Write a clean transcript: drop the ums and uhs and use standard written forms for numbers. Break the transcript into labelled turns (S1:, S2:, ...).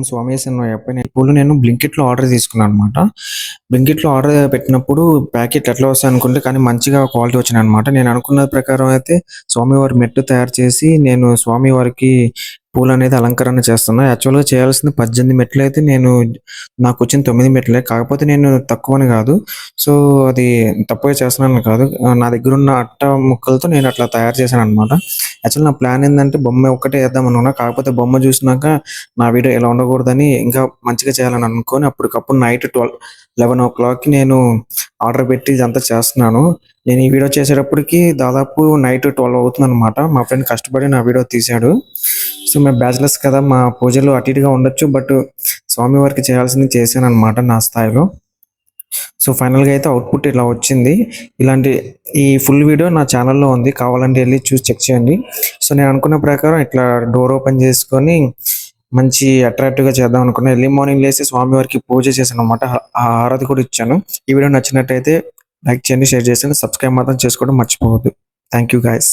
S1: ఓం స్వామియేశన్నయ్యప్ప. ఈ పూలు నేను బ్లింకిట్‌లో ఆర్డర్ తీసుకున్నాననమాట. బ్లింకిట్‌లో ఆర్డర్ పెట్టినప్పుడు ప్యాకెట్ ఎట్లా వస్తాయనుకుంటే కానీ మంచిగా క్వాలిటీ వచ్చినాయనమాట. నేను అనుకున్న ప్రకారం అయితే స్వామివారి మెట్టు తయారు చేసి నేను స్వామివారికి పూలనేది అలంకరణ చేస్తున్నా. యాక్చువల్‌గా చేయాల్సింది 18 మెట్లయితే నాకొచ్చింది 9 మెట్లే. కాకపోతే నేను తక్కువని గాదు. సో, అది తప్పుగా చేస్తున్నానని కాదు. నా దగ్గరున్న అట్ట ముక్కలతో నేను అట్లా తయారు చేశాననమాట. యాక్చువల్లీ నా ప్లాన్ ఏందంటే బొమ్మ ఒక్కటే ఏద్దామనుకున్నా. కాకపోతే బొమ్మ చూసినాక నా వీడియో ఇలా ఉండకూడదని ఇంకా మంచిగా చేయాలని అనుకోని అప్పటికప్పుడు నైట్ 11:00కి నేను ఆర్డర్ పెట్టి ఇదంతా చేస్తున్నాను. నేను ఈ వీడియో చేసేటప్పటికి దాదాపు నైట్ 12 అవుతుందనమాట. మా ఫ్రెండ్ కష్టపడి నా వీడియో తీశాడు. సో, మేము బ్యాచిలర్స్ కదా! మా పూజలు అటు ఇటుగా ఉండొచ్చు. బట్ స్వామివారికి చేయాల్సింది చేశాననమాట నా స్థాయిలో. సో, ఫైనల్‌గా అయితే అవుట్‌పుట్ ఇలా వచ్చింది. ఇలాంటి ఈ ఫుల్ వీడియో నా ఛానెల్‌లో ఉంది. కావాలంటే ఎళ్లి చూసి చెక్ చేయండి. సో, నేను అనుకున్న ప్రకారం ఇట్లా డోర్ ఓపెన్ చేసుకొని మంచి అట్రాక్టివ్‌గా చేద్దాం అనుకున్నా. ఎర్లీ మార్నింగ్ లేసి స్వామివారికి పూజ చేశాననమాట. ఆ హారతి కూడా ఇచ్చాను. ఈ వీడియో నచ్చినట్టయితే లైక్ చేయండి, షేర్ చేయండి. సబ్స్క్రైబ్ మాత్రం చేసుకోవడం మర్చిపోవద్దు. Thank you guys.